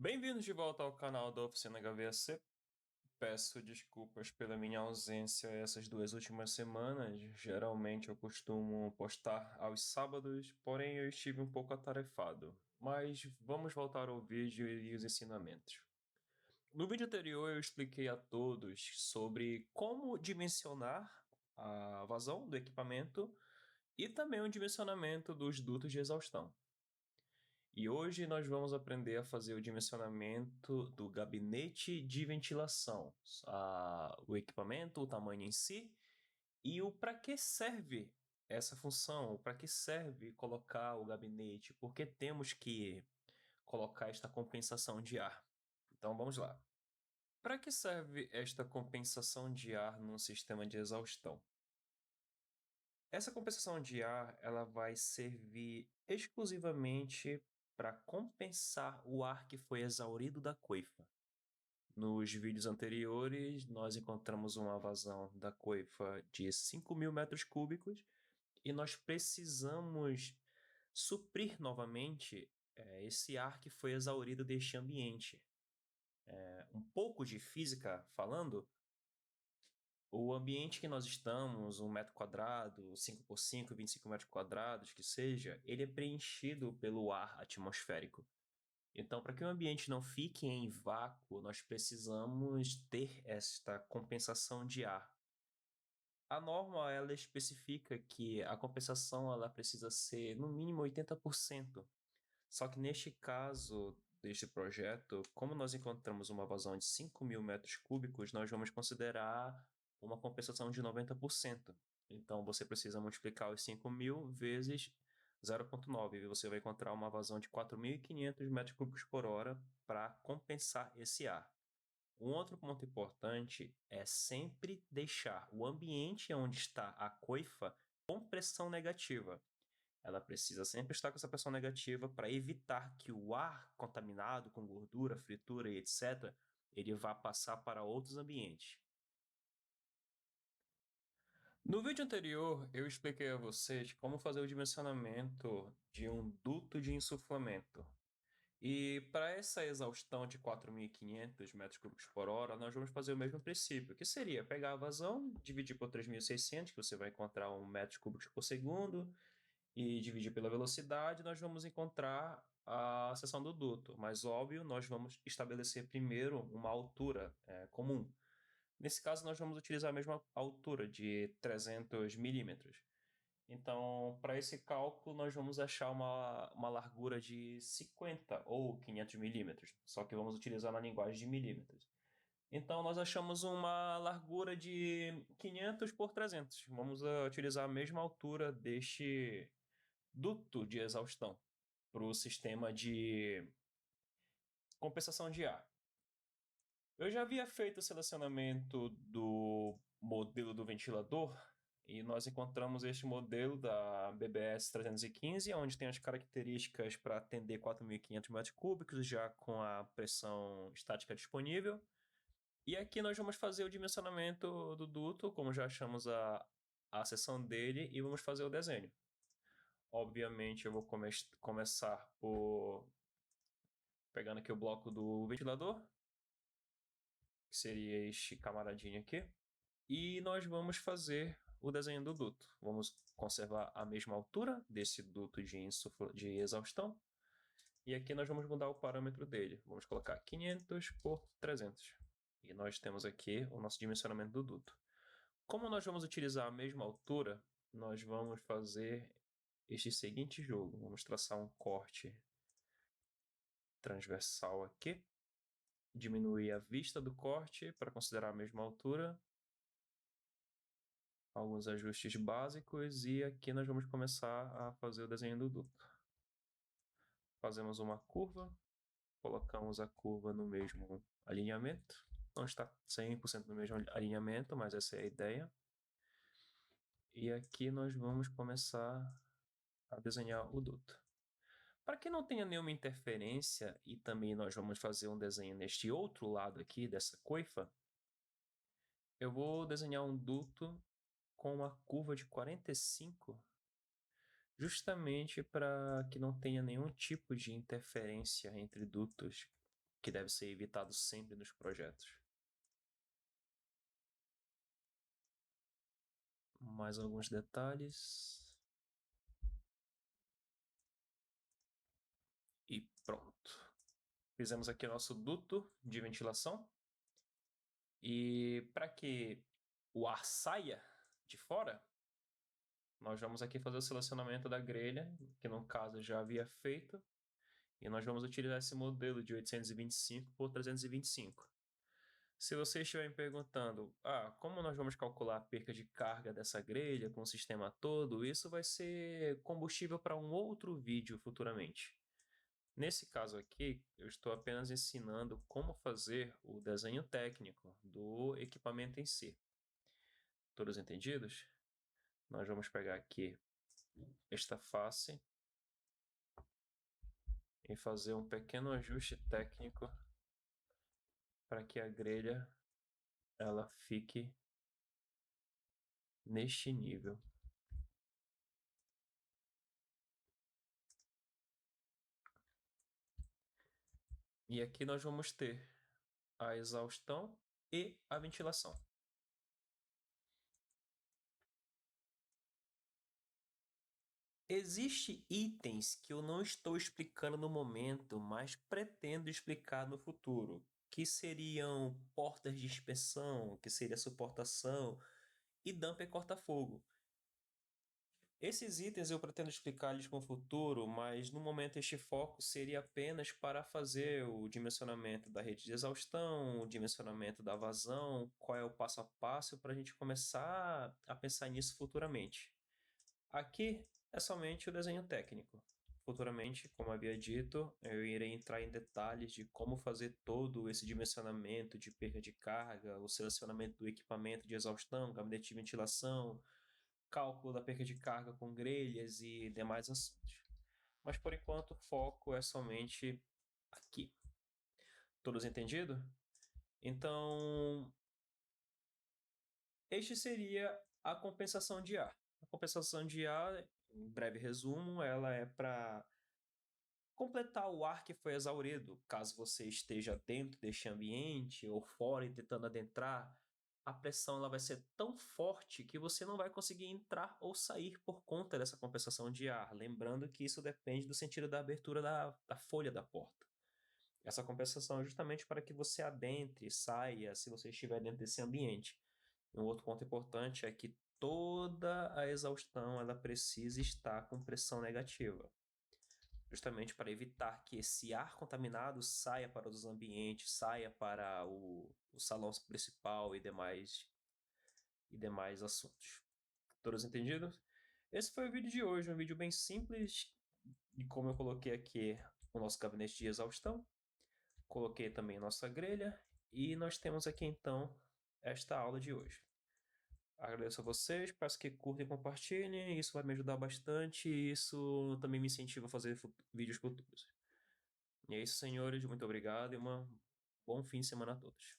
Bem-vindos de volta ao canal da Oficina HVAC. Peço desculpas pela minha ausência essas 2 últimas semanas. Geralmente eu costumo postar aos sábados, porém eu estive um pouco atarefado. Mas vamos voltar ao vídeo e os ensinamentos. No vídeo anterior eu expliquei a todos sobre como dimensionar a vazão do equipamento e também o dimensionamento dos dutos de exaustão. E hoje nós vamos aprender a fazer o dimensionamento do gabinete de ventilação, o equipamento, o tamanho em si e o para que serve essa função, para que serve colocar o gabinete, por que temos que colocar esta compensação de ar. Então vamos lá. Para que serve esta compensação de ar num sistema de exaustão? Essa compensação de ar ela vai servir exclusivamente para compensar o ar que foi exaurido da coifa. Nos vídeos anteriores, nós encontramos uma vazão da coifa de 5.000 metros cúbicos e nós precisamos suprir novamente esse ar que foi exaurido deste ambiente. Um pouco de física falando, o ambiente que nós estamos, 1 metro quadrado, 5 por 5, 25 metros quadrados, que seja, ele é preenchido pelo ar atmosférico. Então, para que o ambiente não fique em vácuo, nós precisamos ter esta compensação de ar. A norma, ela especifica que a compensação ela precisa ser no mínimo 80%. Só que neste caso deste projeto, como nós encontramos uma vazão de 5.000 metros cúbicos, nós vamos considerar uma compensação de 90%. Então você precisa multiplicar os 5.000 vezes 0,9 e você vai encontrar uma vazão de 4.500 metros cúbicos por hora para compensar esse ar. Um outro ponto importante é sempre deixar o ambiente onde está a coifa com pressão negativa. Ela precisa sempre estar com essa pressão negativa para evitar que o ar contaminado com gordura, fritura e etc., ele vá passar para outros ambientes. No vídeo anterior, eu expliquei a vocês como fazer o dimensionamento de um duto de insuflamento. E para essa exaustão de 4.500 metros cúbicos por hora, nós vamos fazer o mesmo princípio, que seria pegar a vazão, dividir por 3.600, que você vai encontrar 1 metros cúbicos por segundo, e dividir pela velocidade, nós vamos encontrar a seção do duto. Mas, óbvio, nós vamos estabelecer primeiro uma altura comum. Nesse caso, nós vamos utilizar a mesma altura, de 300 milímetros. Então, para esse cálculo, nós vamos achar uma largura de 50 ou 500 milímetros, só que vamos utilizar na linguagem de milímetros. Então, nós achamos uma largura de 500 por 300. Vamos utilizar a mesma altura deste duto de exaustão para o sistema de compensação de ar. Eu já havia feito o selecionamento do modelo do ventilador e nós encontramos este modelo da BBS 315, onde tem as características para atender 4.500 metros cúbicos, já com a pressão estática disponível. E aqui nós vamos fazer o dimensionamento do duto, como já achamos a seção dele, e vamos fazer o desenho. Obviamente eu vou começar por pegando aqui o bloco do ventilador, que seria este camaradinho aqui. E nós vamos fazer o desenho do duto. Vamos conservar a mesma altura desse duto de exaustão. E aqui nós vamos mudar o parâmetro dele. Vamos colocar 500 por 300. E nós temos aqui o nosso dimensionamento do duto. Como nós vamos utilizar a mesma altura, nós vamos fazer este seguinte jogo. Vamos traçar um corte transversal aqui. Diminuir a vista do corte para considerar a mesma altura. Alguns ajustes básicos e aqui nós vamos começar a fazer o desenho do duto. Fazemos uma curva, colocamos a curva no mesmo alinhamento. Não está 100% no mesmo alinhamento, mas essa é a ideia. E aqui nós vamos começar a desenhar o duto. Para que não tenha nenhuma interferência e também nós vamos fazer um desenho neste outro lado aqui dessa coifa, eu vou desenhar um duto com uma curva de 45, justamente para que não tenha nenhum tipo de interferência entre dutos. que deve ser evitado sempre nos projetos. Mais alguns detalhes. E pronto. Fizemos aqui nosso duto de ventilação. E para que o ar saia de fora, nós vamos aqui fazer o selecionamento da grelha, que no caso já havia feito, e nós vamos utilizar esse modelo de 825 por 325. Se vocês estiverem perguntando, como nós vamos calcular a perca de carga dessa grelha com o sistema todo, isso vai ser combustível para um outro vídeo futuramente. Nesse caso aqui, eu estou apenas ensinando como fazer o desenho técnico do equipamento em si. Todos entendidos? Nós vamos pegar aqui esta face e fazer um pequeno ajuste técnico para que a grelha ela fique neste nível. E aqui nós vamos ter a exaustão e a ventilação. Existem itens que eu não estou explicando no momento, mas pretendo explicar no futuro, que seriam portas de inspeção, que seria suportação e dumper corta-fogo. Esses itens eu pretendo explicar-lhes no futuro, mas no momento este foco seria apenas para fazer o dimensionamento da rede de exaustão, o dimensionamento da vazão, qual é o passo a passo para a gente começar a pensar nisso futuramente. Aqui é somente o desenho técnico. Futuramente, como havia dito, eu irei entrar em detalhes de como fazer todo esse dimensionamento de perda de carga, o selecionamento do equipamento de exaustão, gabinete de ventilação, cálculo da perca de carga com grelhas e demais assuntos. Mas por enquanto o foco é somente aqui. Todos entendidos? Então, este seria a compensação de ar. A compensação de ar, em breve resumo, ela é para completar o ar que foi exaurido, caso você esteja dentro deste ambiente ou fora e tentando adentrar, a pressão ela vai ser tão forte que você não vai conseguir entrar ou sair por conta dessa compensação de ar. Lembrando que isso depende do sentido da abertura da folha da porta. Essa compensação é justamente para que você adentre e saia se você estiver dentro desse ambiente. E um outro ponto importante é que toda a exaustão ela precisa estar com pressão negativa, justamente para evitar que esse ar contaminado saia para os ambientes, saia para o salão principal e demais assuntos. Todos entendidos? Esse foi o vídeo de hoje, um vídeo bem simples de como eu coloquei aqui o nosso gabinete de exaustão, coloquei também nossa grelha e nós temos aqui então esta aula de hoje. Agradeço a vocês, peço que curtem e compartilhem, isso vai me ajudar bastante e isso também me incentiva a fazer vídeos futuros. E é isso, senhores. Muito obrigado e um bom fim de semana a todos.